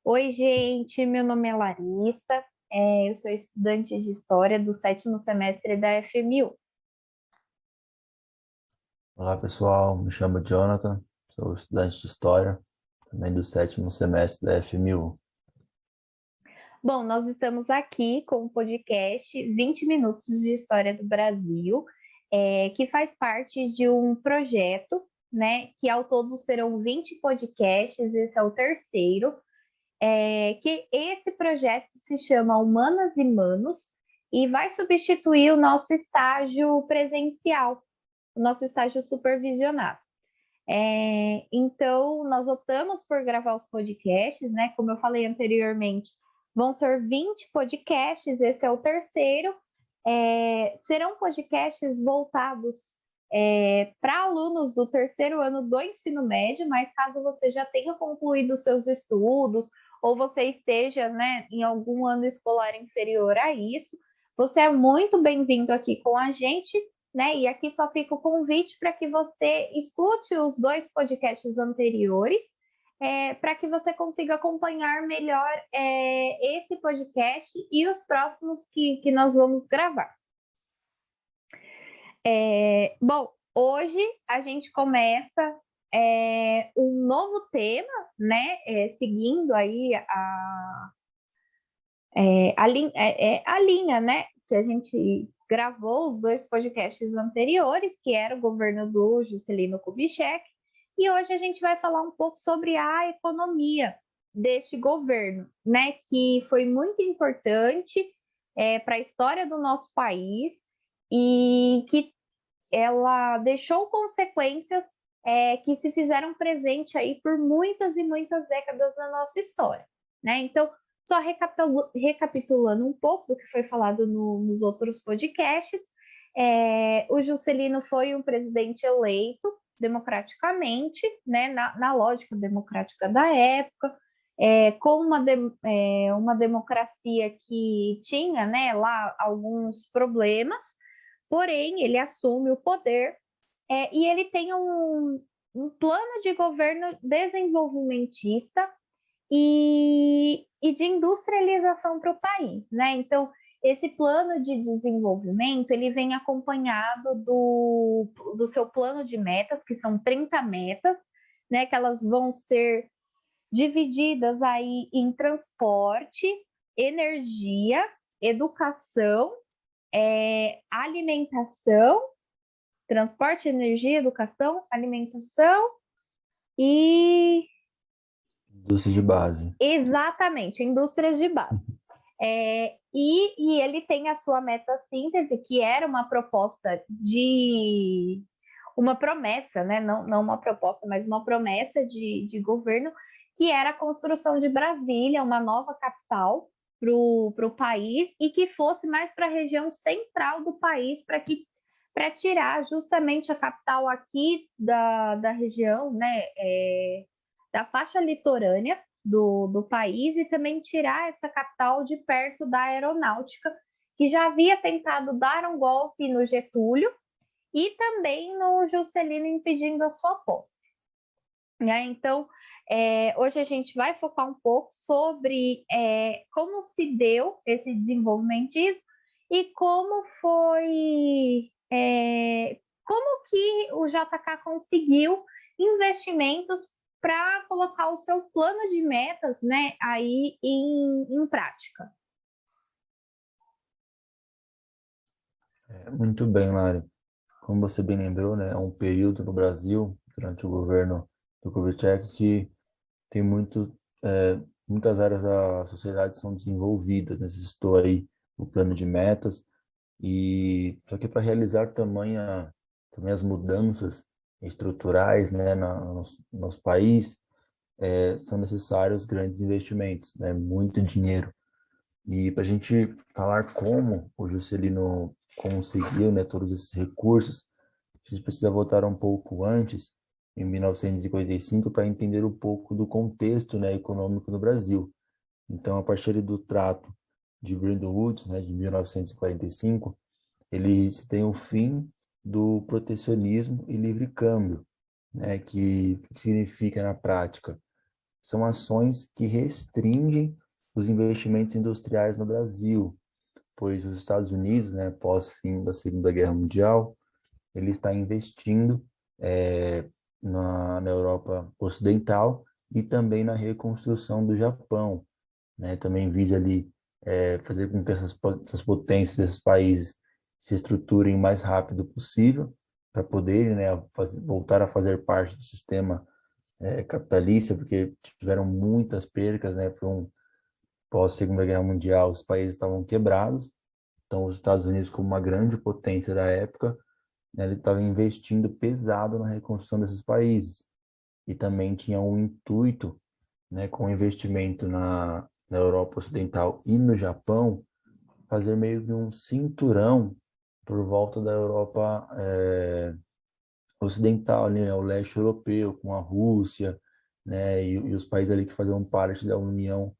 Oi, gente, meu nome é Larissa, eu sou estudante de História do sétimo semestre da FMU. Olá pessoal, me chamo Jonathan, sou estudante de História, também do sétimo semestre da FMU. Bom, nós estamos aqui com o podcast 20 Minutos de História do Brasil, que faz parte de um projeto, né, que ao todo serão 20 podcasts, esse é o terceiro, que esse projeto se chama Humanas e Manos e vai substituir o nosso estágio presencial, o nosso estágio supervisionado. Então, nós optamos por gravar os podcasts, né? Como eu falei anteriormente, vão ser 20 podcasts, esse é o terceiro. Serão podcasts voltados para alunos do terceiro ano do ensino médio, mas caso você já tenha concluído os seus estudos ou você esteja, né, em algum ano escolar inferior a isso, você é muito bem-vindo aqui com a gente, né? E aqui só fica o convite para que você escute os dois podcasts anteriores, para que você consiga acompanhar melhor esse podcast e os próximos que nós vamos gravar. Bom, hoje a gente começa um novo tema, né? Seguindo aí a linha, né? Que a gente gravou os dois podcasts anteriores, que era o governo do Juscelino Kubitschek, e hoje a gente vai falar um pouco sobre a economia deste governo, né? Que foi muito importante para a história do nosso país e que ela deixou consequências que se fizeram presente aí por muitas e muitas décadas na nossa história, né? Então, só recapitulando um pouco do que foi falado nos outros podcasts, o Juscelino foi um presidente eleito democraticamente, né, na lógica democrática da época, com uma democracia que tinha, né, lá alguns problemas, porém ele assume o poder e ele tem um plano de governo desenvolvimentista e de industrialização para o país, né? Então, esse plano de desenvolvimento, ele vem acompanhado do seu plano de metas, que são 30 metas, né? Que elas vão ser divididas aí em transporte, energia, educação, alimentação, transporte, energia, educação, alimentação e Indústria de base. exatamente, indústrias de base. E ele tem a sua meta síntese, que era uma proposta de uma promessa, né? Não uma proposta, mas uma promessa de governo, que era a construção de Brasília, uma nova capital para o país, e que fosse mais para a região central do país, para tirar justamente a capital aqui da região, né? Da faixa litorânea do país e também tirar essa capital de perto da aeronáutica, que já havia tentado dar um golpe no Getúlio e também no Juscelino impedindo a sua posse. Então, hoje a gente vai focar um pouco sobre como se deu esse desenvolvimentismo e como foi, como que o JK conseguiu investimentos para colocar o seu plano de metas, né, aí em prática. Muito bem, Lari. Como você bem lembrou, né, é um período no Brasil, durante o governo do Kubitschek, que tem muitas áreas da sociedade são desenvolvidas, né? Você citou aí o plano de metas, e só que para realizar também as mudanças estruturais, né, no nosso país, são necessários grandes investimentos, né, muito dinheiro. E para a gente falar como o Juscelino conseguiu, né, todos esses recursos, a gente precisa voltar um pouco antes, em 1955, para entender um pouco do contexto, né, econômico no Brasil. Então, a partir do Trato de Bretton Woods, né, de 1945, ele se tem o fim do protecionismo e livre câmbio, né, que significa na prática são ações que restringem os investimentos industriais no Brasil, pois os Estados Unidos, né, pós fim da Segunda Guerra Mundial, ele está investindo na Europa Ocidental e também na reconstrução do Japão, né? Também visa ali fazer com que essas potências, esses países se estruturem o mais rápido possível para poderem, né, voltar a fazer parte do sistema capitalista, porque tiveram muitas percas, né? Foi pós Segunda Guerra Mundial, os países estavam quebrados, então os Estados Unidos, como uma grande potência da época, né, ele estava investindo pesado na reconstrução desses países e também tinha um intuito, né, com o investimento na Europa Ocidental e no Japão, fazer meio que um cinturão por volta da Europa Ocidental, né, o leste europeu, com a Rússia, né, e os países ali que faziam parte da União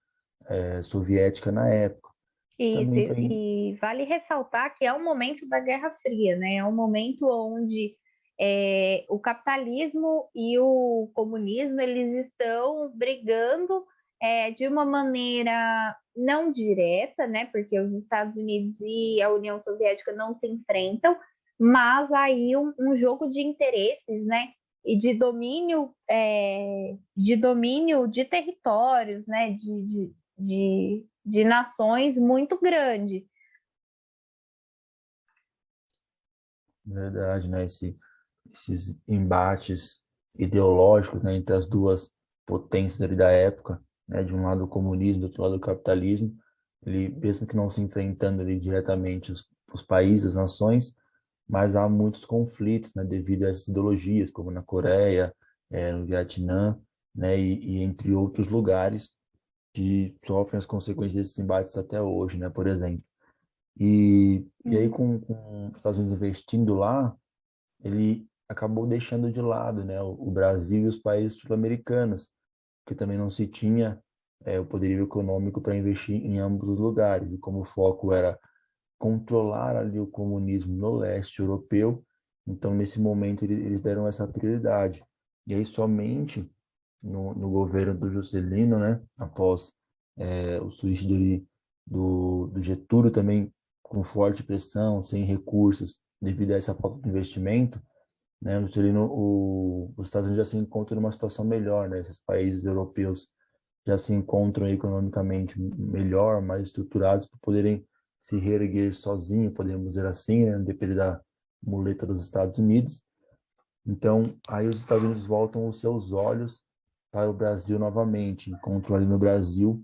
Soviética na época. Isso, Também para e vale ressaltar que é um momento da Guerra Fria, né? É um momento onde o capitalismo e o comunismo eles estão brigando de uma maneira não direta, né? Porque os Estados Unidos e a União Soviética não se enfrentam, mas aí um jogo de interesses, né? E de domínio de territórios, né? De nações muito grande. verdade, né, esses embates ideológicos, né, entre as duas potências ali da época, né, de um lado o comunismo, do outro lado o capitalismo, ele mesmo que não se enfrentando ali diretamente os países, as nações, mas há muitos conflitos, né, devido a essas ideologias, como na Coreia, no Vietnã, né, e entre outros lugares que sofrem as consequências desses embates até hoje, né, por exemplo. E aí, com os Estados Unidos investindo lá, ele acabou deixando de lado, né, o Brasil e os países sul-americanos, que também não se tinha o poderio econômico para investir em ambos os lugares. E como o foco era controlar ali o comunismo no leste europeu, então nesse momento eles deram essa prioridade. E aí somente no governo do Juscelino, né, após o suicídio do Getúlio também com forte pressão, sem recursos, devido a essa falta de investimento, né, o Juscelino, os Estados Unidos já se encontram numa situação melhor, né, esses países europeus já se encontram economicamente melhor, mais estruturados para poderem se reerguer sozinho, podemos dizer assim, né, depender da muleta dos Estados Unidos. Então, aí os Estados Unidos voltam os seus olhos para o Brasil novamente, encontram ali no Brasil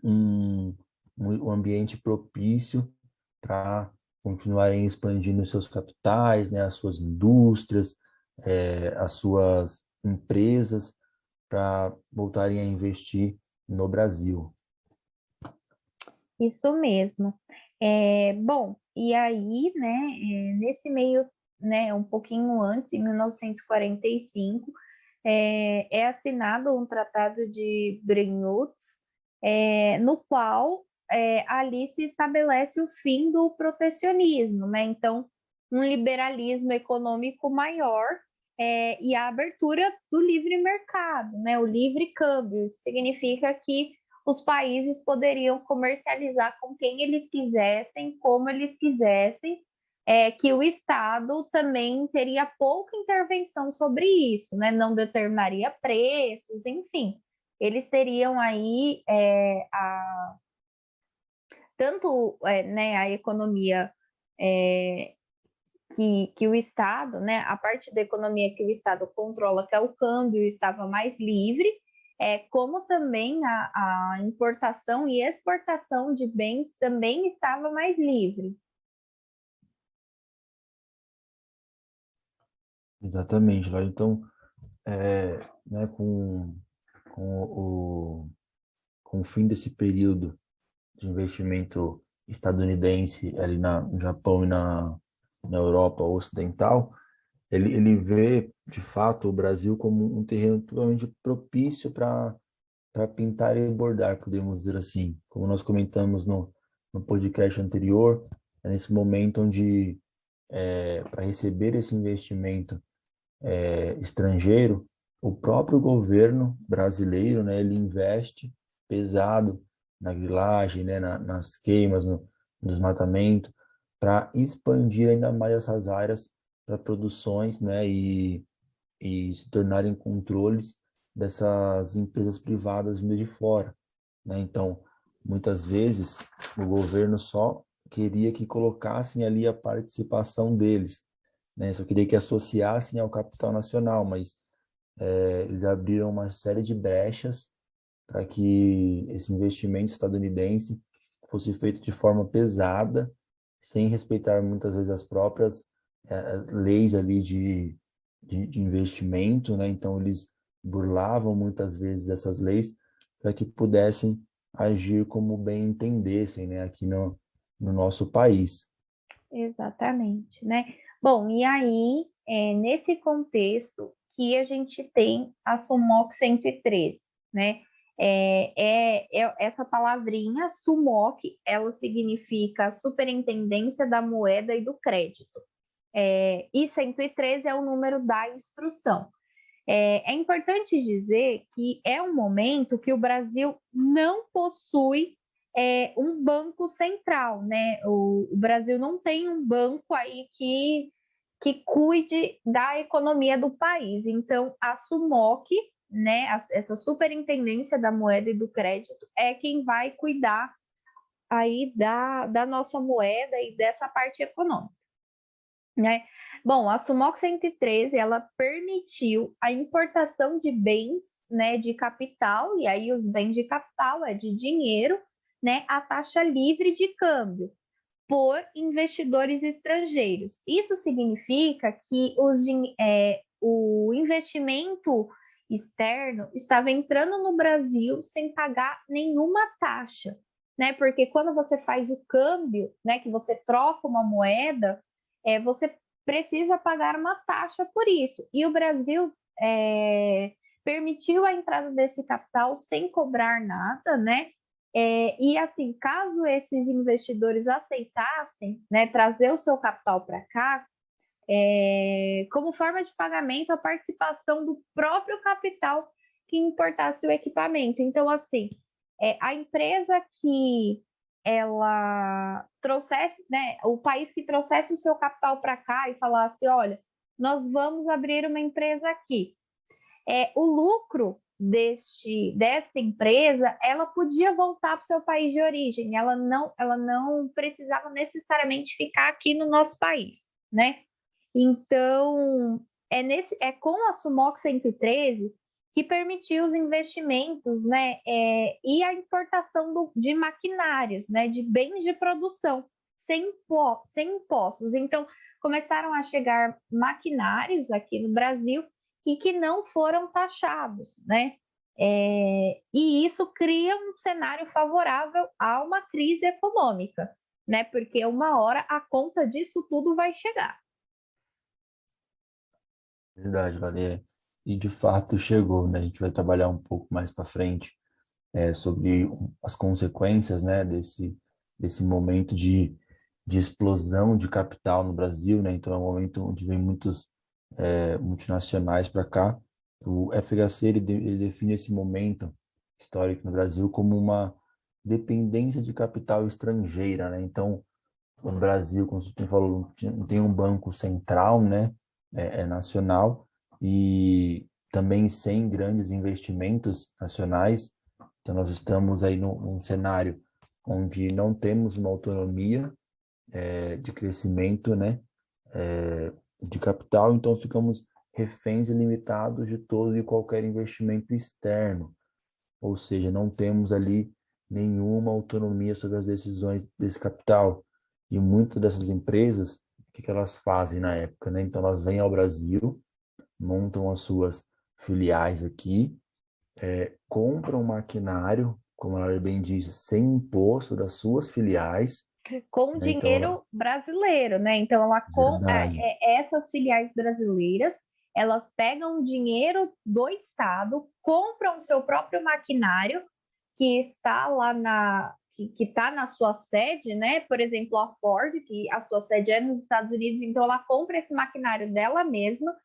um, um ambiente propício para continuarem expandindo seus capitais, né, as suas indústrias, as suas empresas, para voltarem a investir no Brasil. Isso mesmo. Bom, e aí, né, nesse meio, né, um pouquinho antes, em 1945, é assinado um tratado de Bretton no qual ali se estabelece o fim do protecionismo, né? Então, um liberalismo econômico maior e a abertura do livre mercado, né? O livre câmbio. Isso significa que os países poderiam comercializar com quem eles quisessem, como eles quisessem, que o Estado também teria pouca intervenção sobre isso, né? Não determinaria preços, enfim. Eles teriam aí tanto né, a economia que o Estado, né, a parte da economia que o Estado controla, que é o câmbio, estava mais livre, como também a importação e exportação de bens também estava mais livre. Exatamente, Laura. Então, né, com o fim desse período de investimento estadunidense ali no Japão e na Europa Ocidental, ele vê, de fato, o Brasil como um terreno totalmente propício para pintar e bordar, podemos dizer assim. Como nós comentamos no podcast anterior, é nesse momento onde, para receber esse investimento estrangeiro, o próprio governo brasileiro, né, ele investe pesado na grilagem, né, nas queimas, no desmatamento, para expandir ainda mais essas áreas para produções, né, e se tornarem controles dessas empresas privadas vindo de fora, né? Então, muitas vezes o governo só queria que colocassem ali a participação deles, né? Só queria que associassem ao capital nacional, mas eles abriram uma série de brechas para que esse investimento estadunidense fosse feito de forma pesada, sem respeitar muitas vezes as próprias as leis ali de investimento, né? Então eles burlavam muitas vezes essas leis para que pudessem agir como bem entendessem, né? Aqui no nosso país. Exatamente, né? Bom, e aí, nesse contexto que a gente tem a SUMOC 103, né? Essa palavrinha, SUMOC, ela significa Superintendência da Moeda e do Crédito. E 113 é o número da instrução. É importante dizer que é um momento que o Brasil não possui um banco central, né? O Brasil não tem um banco aí que cuide da economia do país. Então, a SUMOC, né, essa Superintendência da Moeda e do Crédito, é quem vai cuidar aí da nossa moeda e dessa parte econômica, né? Bom, a SUMOC 113, ela permitiu a importação de bens, né, de capital, e aí os bens de capital é de dinheiro, né, a taxa livre de câmbio por investidores estrangeiros. Isso significa que o investimento externo estava entrando no Brasil sem pagar nenhuma taxa, né? Porque quando você faz o câmbio, né, que você troca uma moeda, você precisa pagar uma taxa por isso. E o Brasil permitiu a entrada desse capital sem cobrar nada, né? E assim, caso esses investidores aceitassem, né, trazer o seu capital para cá, como forma de pagamento, a participação do próprio capital que importasse o equipamento. Então, assim, a empresa que ela trouxesse, né, o país que trouxesse o seu capital para cá e falasse, olha, nós vamos abrir uma empresa aqui. O lucro desta empresa, ela podia voltar para o seu país de origem, ela não precisava necessariamente ficar aqui no nosso país, né? Então, é com a SUMOC 113 que permitiu os investimentos, né, e a importação de maquinários, né, de bens de produção, sem impostos. Então, começaram a chegar maquinários aqui no Brasil e que não foram taxados, né? E isso cria um cenário favorável a uma crise econômica, né? Porque uma hora a conta disso tudo vai chegar. Verdade, Valéria. E de fato chegou, né? A gente vai trabalhar um pouco mais para frente sobre as consequências, né, desse momento de explosão de capital no Brasil, né? Então é um momento onde vem muitos multinacionais para cá. O FHC ele define esse momento histórico no Brasil como uma dependência de capital estrangeira, né? Então o Brasil, como você falou, não tem um banco central, né? É nacional e também sem grandes investimentos nacionais. Então nós estamos aí num cenário onde não temos uma autonomia de crescimento, né? De capital, então ficamos reféns e limitados de todo e qualquer investimento externo, ou seja, não temos ali nenhuma autonomia sobre as decisões desse capital. E muitas dessas empresas, o que elas fazem na época, né? Então elas vêm ao Brasil, montam as suas filiais aqui, compram maquinário, como ela bem diz, sem imposto das suas filiais, Com né? Então, dinheiro brasileiro, né? Então, verdade, essas filiais brasileiras, elas pegam o dinheiro do Estado, compram seu próprio maquinário, que está lá que está na sua sede, né? Por exemplo, a Ford, que a sua sede é nos Estados Unidos, então ela compra esse maquinário dela mesma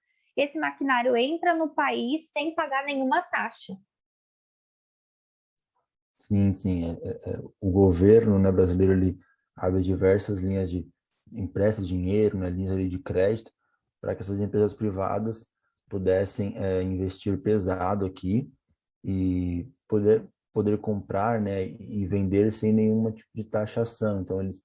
esse maquinário entra no país sem pagar nenhuma taxa. Sim, sim. O governo, né, brasileiro, ele abre diversas linhas de empresta dinheiro, né, linhas ali de crédito, para que essas empresas privadas pudessem investir pesado aqui e poder comprar, né, e vender sem nenhuma tipo de taxação. Então, eles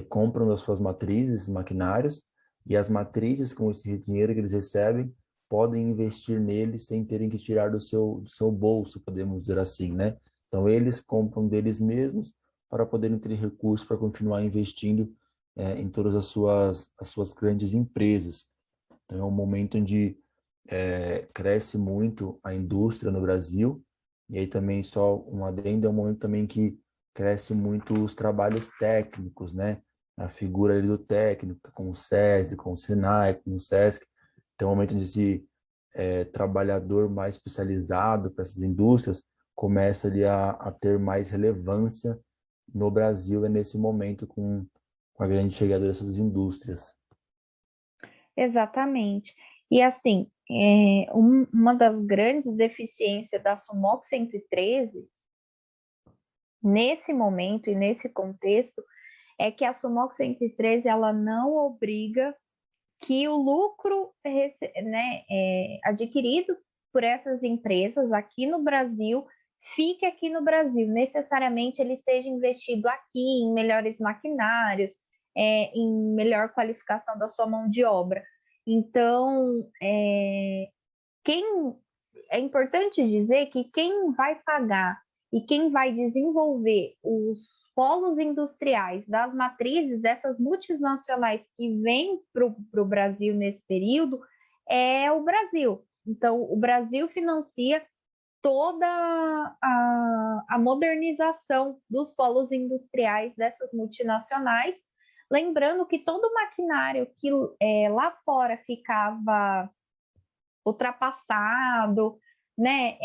compram das suas matrizes, maquinários, e as matrizes, com esse dinheiro que eles recebem, podem investir neles sem terem que tirar do seu bolso, podemos dizer assim, né? Então, eles compram deles mesmos para poderem ter recursos para continuar investindo em todas as suas grandes empresas. Então, é um momento onde cresce muito a indústria no Brasil, e aí também só um adendo, é um momento também que cresce muito os trabalhos técnicos, né? A figura ali do técnico, com o SESI, com o SENAI, com o SESC. Então, é um momento onde esse trabalhador mais especializado para essas indústrias começa ali a ter mais relevância no Brasil, é nesse momento com a grande chegada dessas indústrias. Exatamente. E assim, uma das grandes deficiências da Sumoc 113, nesse momento e nesse contexto, é que a Sumoc 113 ela não obriga que o lucro, né, adquirido por essas empresas aqui no Brasil fique aqui no Brasil. Necessariamente ele seja investido aqui em melhores maquinários, em melhor qualificação da sua mão de obra. Então, quem é importante dizer que quem vai pagar e quem vai desenvolver os polos industriais das matrizes dessas multinacionais que vêm para o Brasil nesse período é o Brasil. Então, o Brasil financia toda a modernização dos polos industriais dessas multinacionais. Lembrando que todo o maquinário que lá fora ficava ultrapassado, né,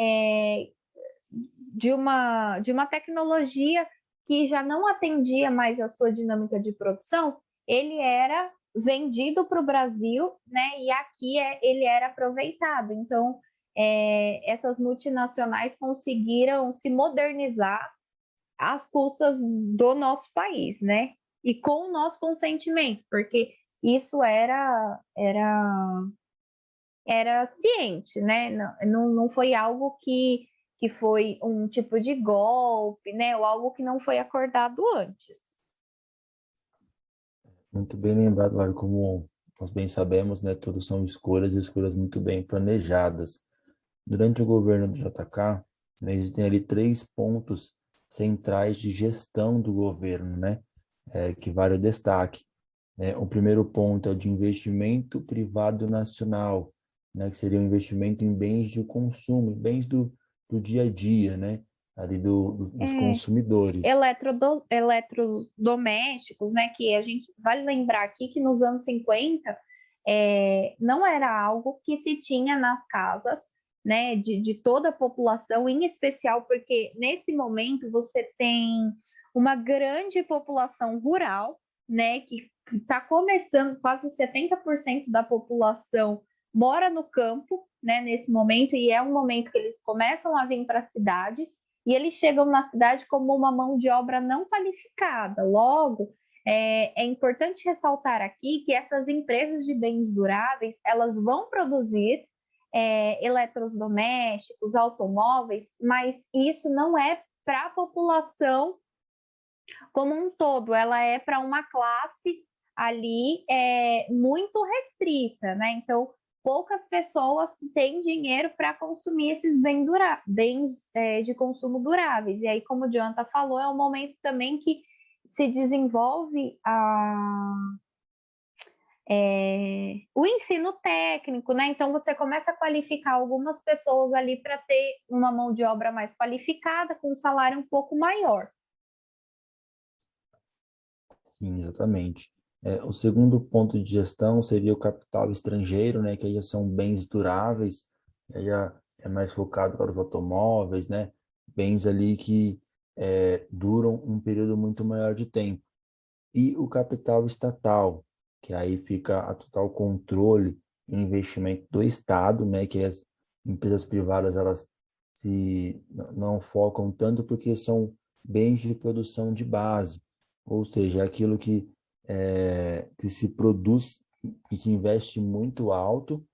de uma tecnologia que já não atendia mais a sua dinâmica de produção, ele era vendido para o Brasil, né, e aqui ele era aproveitado. Então, essas multinacionais conseguiram se modernizar às custas do nosso país, né? E com o nosso consentimento, porque isso era ciente, né? Não foi algo que foi um tipo de golpe, né? Ou algo que não foi acordado antes. Muito bem lembrado, Mário, como nós bem sabemos, né, tudo são escolhas e escolhas muito bem planejadas. Durante o governo do JK, né, existem ali 3 pontos centrais de gestão do governo, né, que vale o destaque. O primeiro ponto é o de investimento privado nacional, né, que seria o investimento em bens de consumo, bens do dia a dia, né, ali dos É, consumidores. eletrodomésticos, né? Que a gente vale lembrar aqui que nos anos 50 não era algo que se tinha nas casas, né? De toda a população, em especial porque nesse momento você tem uma grande população rural, né? Que está começando, quase 70% da população mora no campo, né? Nesse momento, e é um momento que eles começam a vir para a cidade e eles chegam na cidade como uma mão de obra não qualificada. Logo, é importante ressaltar aqui que essas empresas de bens duráveis, elas vão produzir eletrodomésticos, automóveis, mas isso não é para a população como um todo, ela é para uma classe ali muito restrita, né? Então, poucas pessoas têm dinheiro para consumir esses bens de consumo duráveis. E aí, como o Jonathan falou, é um momento também que se desenvolve o ensino técnico, né? Então você começa a qualificar algumas pessoas ali para ter uma mão de obra mais qualificada, com um salário um pouco maior. Sim, exatamente. O segundo ponto de gestão seria o capital estrangeiro, né, que aí já são bens duráveis, aí já é mais focado para os automóveis, né, bens ali que duram um período muito maior de tempo. E o capital estatal, que aí fica a total controle em investimento do Estado, né, que as empresas privadas elas não focam tanto porque são bens de produção de base, ou seja, é aquilo que se produz e se investe muito alto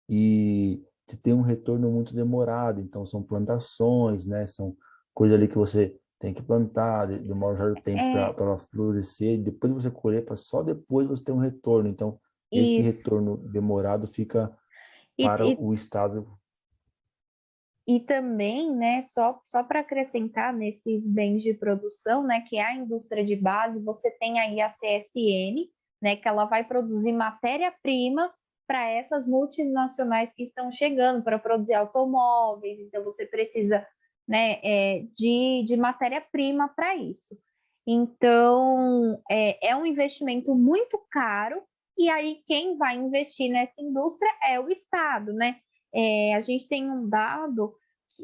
e se tem um retorno muito demorado. Então, são plantações, né? São coisas ali que você tem que plantar, demora um certo tempo para É ela florescer, depois você colher, para só depois você ter um retorno. Então, esse isso. retorno demorado fica E, para e, o Estado. e também, né, só para acrescentar nesses bens de produção, né, que é a indústria de base, você tem aí a CSN, né, que ela vai produzir matéria-prima para essas multinacionais que estão chegando para produzir automóveis, então você precisa, né, de matéria-prima para isso. Então, é um investimento muito caro, e aí quem vai investir nessa indústria é o Estado, né? A gente tem um dado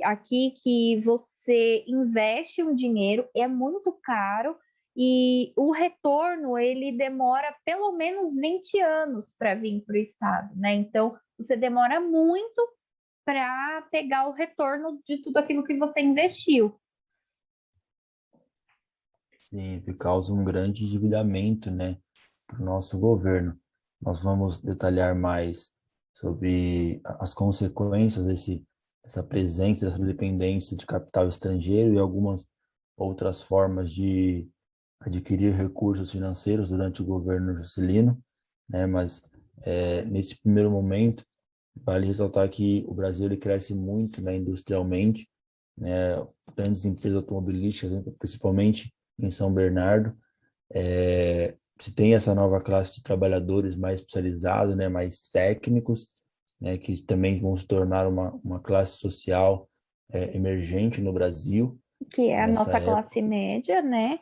aqui que você investe um dinheiro, é muito caro, e o retorno ele demora pelo menos 20 anos para vir para o Estado, né? Então, você demora muito para pegar o retorno de tudo aquilo que você investiu. Sim, que causa um grande endividamento, né, para o nosso governo. Nós vamos detalhar mais sobre as consequências dessa presença, dessa dependência de capital estrangeiro e algumas outras formas de adquirir recursos financeiros durante o governo Juscelino, né? Mas nesse primeiro momento, vale ressaltar que o Brasil ele cresce muito, né, industrialmente, né? Grandes empresas automobilísticas, né, principalmente em São Bernardo, se tem essa nova classe de trabalhadores mais especializados, né, mais técnicos, né, que também vão se tornar uma classe social emergente no Brasil Que é a nessa nossa época. classe média, né?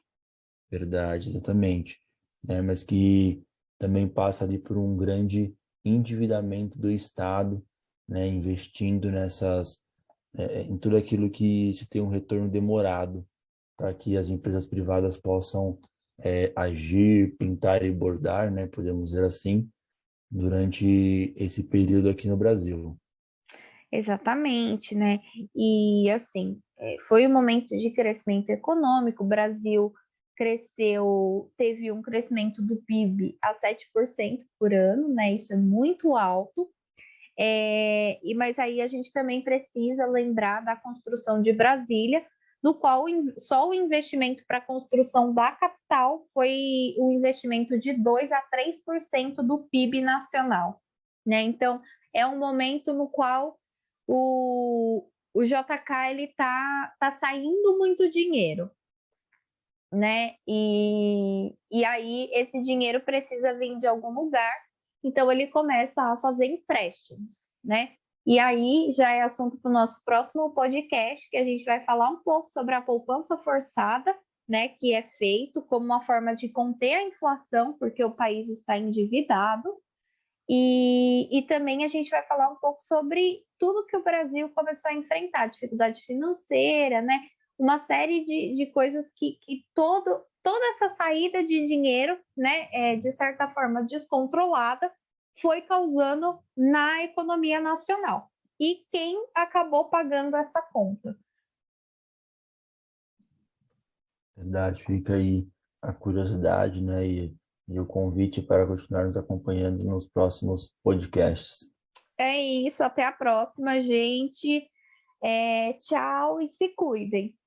Verdade, exatamente, né, mas que também passa ali por um grande endividamento do Estado, né, investindo em tudo aquilo que se tem um retorno demorado para que as empresas privadas possam agir, pintar e bordar, né, podemos dizer assim, durante esse período aqui no Brasil. Exatamente, né? E assim, foi um momento de crescimento econômico. O Brasil cresceu, teve um crescimento do PIB a 7% por ano, né? Isso é muito alto. Mas aí a gente também precisa lembrar da construção de Brasília, no qual só o investimento para a construção da capital foi um investimento de 2 a 3% do PIB nacional, né? Então, é um momento no qual o JK ele tá saindo muito dinheiro, né? E aí esse dinheiro precisa vir de algum lugar, então ele começa a fazer empréstimos, né? E aí já é assunto para o nosso próximo podcast, que a gente vai falar um pouco sobre a poupança forçada, né? Que é feito como uma forma de conter a inflação, porque o país está endividado. E também a gente vai falar um pouco sobre tudo que o Brasil começou a enfrentar, dificuldade financeira, né? Uma série de coisas que toda essa saída de dinheiro, né, de certa forma descontrolada, foi causando na economia nacional. E quem acabou pagando essa conta? Verdade, fica aí a curiosidade, né, e o convite para continuar nos acompanhando nos próximos podcasts. É isso, até a próxima, gente. Tchau e se cuidem.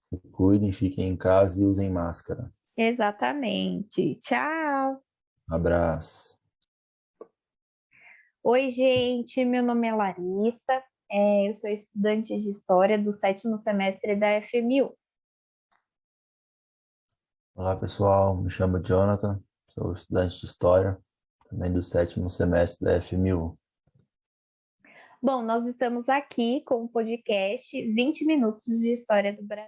Se cuidem, fiquem em casa e usem máscara. Exatamente. Tchau. Abraço. Oi, gente, meu nome é Larissa, eu sou estudante de História do 7º semestre da FMU. Olá, pessoal. Me chamo Jonathan, sou estudante de História, também do 7º semestre da FMU. Bom, nós estamos aqui com o podcast 20 Minutos de História do Brasil.